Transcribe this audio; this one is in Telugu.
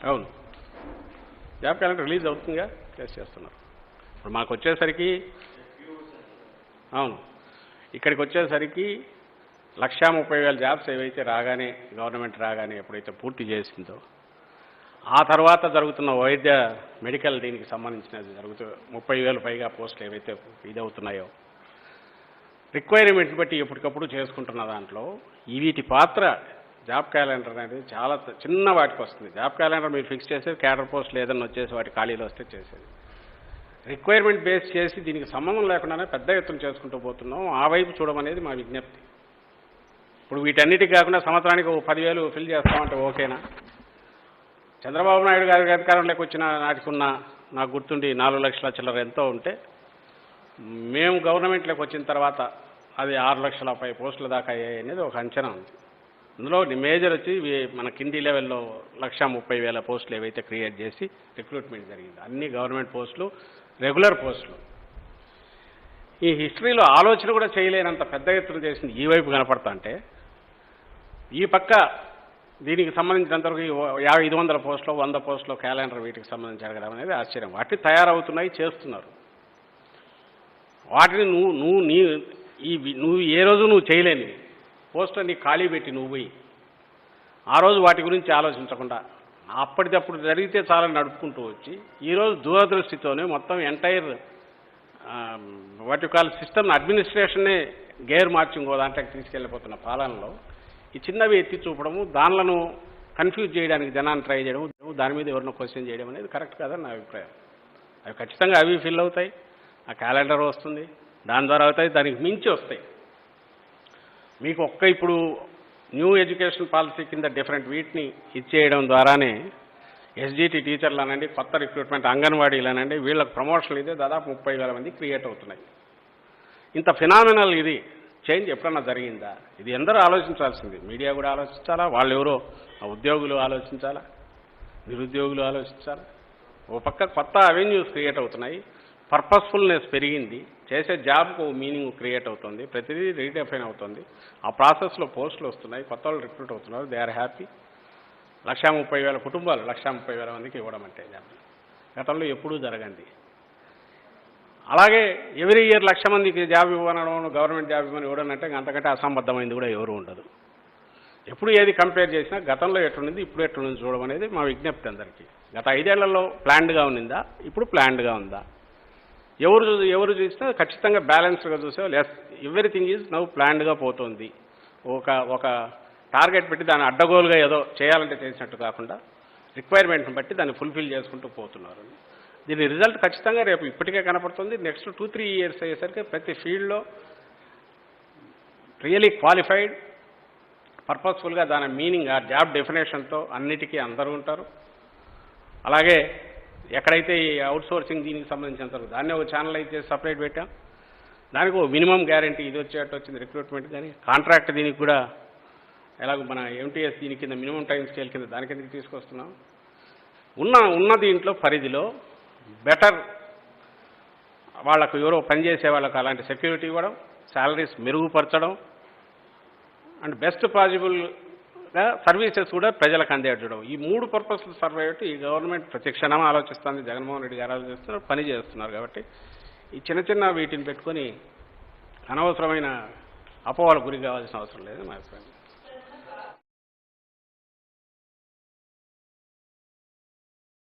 అవును, జాబ్ క్యాలెండర్ రిలీజ్ అవుతుందిగా, టెస్ట్ చేస్తున్నారు. ఇప్పుడు మాకు వచ్చేసరికి అవును, ఇక్కడికి వచ్చేసరికి 1,30,000 జాబ్స్ ఏవైతే రాగానే గవర్నమెంట్ రాగానే ఎప్పుడైతే పూర్తి చేసిందో ఆ తర్వాత జరుగుతున్న వైద్య మెడికల్ దీనికి సంబంధించినది 30,000 పైగా పోస్టులు ఏవైతే ఇదవుతున్నాయో రిక్వైర్మెంట్స్ బట్టి ఎప్పటికప్పుడు చేసుకుంటున్న దాంట్లో వీటి పాత్ర జాబ్ క్యాలెండర్ అనేది చాలా చిన్న వాటికి వస్తుంది. జాబ్ క్యాలెండర్ మీరు ఫిక్స్ చేసేది క్యాడర్ పోస్టులు ఏదైనా వచ్చేసి వాటి ఖాళీలు వస్తే చేసేది. రిక్వైర్మెంట్ బేస్ చేసి దీనికి సంబంధం లేకుండానే పెద్ద ఎత్తున చేసుకుంటూ పోతున్నాం. ఆ వైపు చూడమనేది మా విజ్ఞప్తి. ఇప్పుడు వీటన్నిటికి కాకుండా సంవత్సరానికి 10,000 ఫిల్ చేస్తామంటే ఓకేనా? చంద్రబాబు నాయుడు గారి అధికారంలోకి వచ్చిన నాటికున్న నాకు గుర్తుండి 4 లక్షల చిల్లర ఎంతో ఉంటే మేము గవర్నమెంట్లోకి వచ్చిన తర్వాత అది 6 లక్షల పై పోస్టుల దాకా అయ్యాయి అనేది ఒక అంచనా ఉంది. అందులో మేజర్ వచ్చి మన కింది లెవెల్లో 1,30,000 పోస్టులు ఏవైతే క్రియేట్ చేసి రిక్రూట్మెంట్ జరిగింది. అన్ని గవర్నమెంట్ పోస్టులు, రెగ్యులర్ పోస్టులు. ఈ హిస్టరీలో ఆలోచన కూడా చేయలేనంత పెద్ద ఎత్తున చేసింది ఈ వైపు కనపడతా అంటే, ఈ పక్క దీనికి సంబంధించినంతవరకు 500 పోస్టులు 100 పోస్టులు క్యాలెండర్ వీటికి సంబంధించి జరగడం అనేది ఆశ్చర్యం. వాటిని తయారవుతున్నాయి, చేస్తున్నారు. వాటిని నువ్వు ఏ రోజు నువ్వు చేయలేని పోస్టులు నీ ఖాళీ పెట్టి నువ్వు పోయి ఆ రోజు వాటి గురించి ఆలోచించకుండా అప్పటికప్పుడు జరిగితే చాలా నడుపుకుంటూ వచ్చి ఈరోజు దూరదృష్టితోనే మొత్తం ఎంటైర్ వాటి కాల్ సిస్టమ్ అడ్మినిస్ట్రేషన్నే గేర్ మార్చి ఇంకో దాంట్లోకి తీసుకెళ్ళిపోతున్న పాలనలో ఈ చిన్నవి ఎత్తి చూపడము, దానిలను కన్ఫ్యూజ్ చేయడానికి జనాన్ని ట్రై చేయడం, దాని మీద ఎవరినో క్వశ్చన్ చేయడం అనేది కరెక్ట్ కాదని నా అభిప్రాయం. అవి ఖచ్చితంగా అవి ఫిల్ అవుతాయి, ఆ క్యాలెండర్ వస్తుంది, దాని ద్వారా అవుతాయి, దానికి మించి వస్తాయి. మీకు ఇప్పుడు న్యూ ఎడ్యుకేషన్ పాలసీ కింద డిఫరెంట్ వీటిని ఇచ్చేయడం ద్వారానే ఎస్జిటి టీచర్లు అనండి, కొత్త రిక్రూట్మెంట్ అంగన్వాడీలు అనండి, వీళ్ళకి ప్రమోషన్లు ఇదే దాదాపు 30,000 మంది క్రియేట్ అవుతున్నాయి. ఇంత ఫినామినల్ ఇది చేంజ్ ఎప్పుడన్నా జరిగిందా? ఇది అందరూ ఆలోచించాల్సింది. మీడియా కూడా ఆలోచించాలా, వాళ్ళు ఎవరో ఉద్యోగులు ఆలోచించాలా, నిరుద్యోగులు ఆలోచించాలా. ఓ పక్క కొత్త అవెన్యూస్ క్రియేట్ అవుతున్నాయి, పర్పస్ఫుల్నెస్ పెరిగింది, చేసే జాబ్కు మీనింగ్ క్రియేట్ అవుతుంది, ప్రతిదీ రీడెఫైన్ అవుతుంది. ఆ ప్రాసెస్లో పోస్టులు వస్తున్నాయి, కొత్త వాళ్ళు రిక్రూట్ అవుతున్నారు, దే ఆర్ హ్యాపీ. 1,30,000 కుటుంబాలు 1,30,000 మందికి ఇవ్వడం అంటే గతంలో ఎప్పుడూ జరగంది. అలాగే ఎవ్రీ ఇయర్ 1,00,000 మందికి జాబ్ ఇవ్వనడం, గవర్నమెంట్ జాబ్ ఇవ్వడం అంటే అంతకంటే అసంబద్ధమైంది కూడా ఎవరు ఉండదు. ఎప్పుడు ఏది కంపేర్ చేసినా గతంలో ఎట్లుండింది, ఇప్పుడు ఎట్లుంది చూడడం అనేది మా విజ్ఞప్తి అందరికీ. గత 5 ఏళ్లలో ప్లాన్డ్గా ఉన్నిందా, ఇప్పుడు ప్లాన్డ్గా ఉందా? ఎవరు చూసినా ఖచ్చితంగా బ్యాలెన్స్డ్గా చూసే ఎవ్రీథింగ్ ఈజ్ నౌ ప్లాన్డ్గా పోతుంది. ఒక టార్గెట్ పెట్టి దాన్ని అడ్డగోలుగా ఏదో చేయాలంటే చేసినట్టు కాకుండా రిక్వైర్మెంట్ని బట్టి దాన్ని ఫుల్ఫిల్ చేసుకుంటూ పోతున్నారు. దీని రిజల్ట్ ఖచ్చితంగా రేపు ఇప్పటికే కనపడుతుంది. నెక్స్ట్ 2-3 ఇయర్స్ అయ్యేసరికి ప్రతి ఫీల్డ్లో రియలీ క్వాలిఫైడ్, పర్పస్ఫుల్గా దాని మీనింగ్, ఆ జాబ్ డెఫినేషన్తో అన్నిటికీ అందరూ ఉంటారు. అలాగే ఎక్కడైతే ఈ అవుట్సోర్సింగ్ దీనికి సంబంధించినంత దాన్ని ఒక ఛానల్ అయితే సపరేట్ పెట్టాం, దానికి ఒక మినిమం గ్యారంటీ ఇది వచ్చేటట్టు వచ్చింది రిక్రూట్మెంట్. కానీ కాంట్రాక్ట్ దీనికి కూడా ఎలాగో మన ఎంటీఎస్ దీని కింద మినిమం టైం స్కేల్ కింద దాని కిందకి తీసుకొస్తున్నాం. ఉన్న దీంట్లో పరిధిలో బెటర్ వాళ్లకు ఎవరో పనిచేసే వాళ్ళకు అలాంటి సెక్యూరిటీ ఇవ్వడం, శాలరీస్ మెరుగుపరచడం అండ్ బెస్ట్ పాసిబుల్గా సర్వీసెస్ కూడా ప్రజలకు అందేయడం. ఈ 3 పర్పస్లు సర్వ్ అయ్యేట్టు ఈ గవర్నమెంట్ ప్రతి క్షణం ఆలోచిస్తుంది. జగన్మోహన్ రెడ్డి గారు ఆలోచిస్తున్నారు, పని చేస్తున్నారు. కాబట్టి ఈ చిన్న వీటిని పెట్టుకొని అనవసరమైన అపోహలకు గురి కావాల్సిన అవసరం లేదు మా అభిప్రాయం.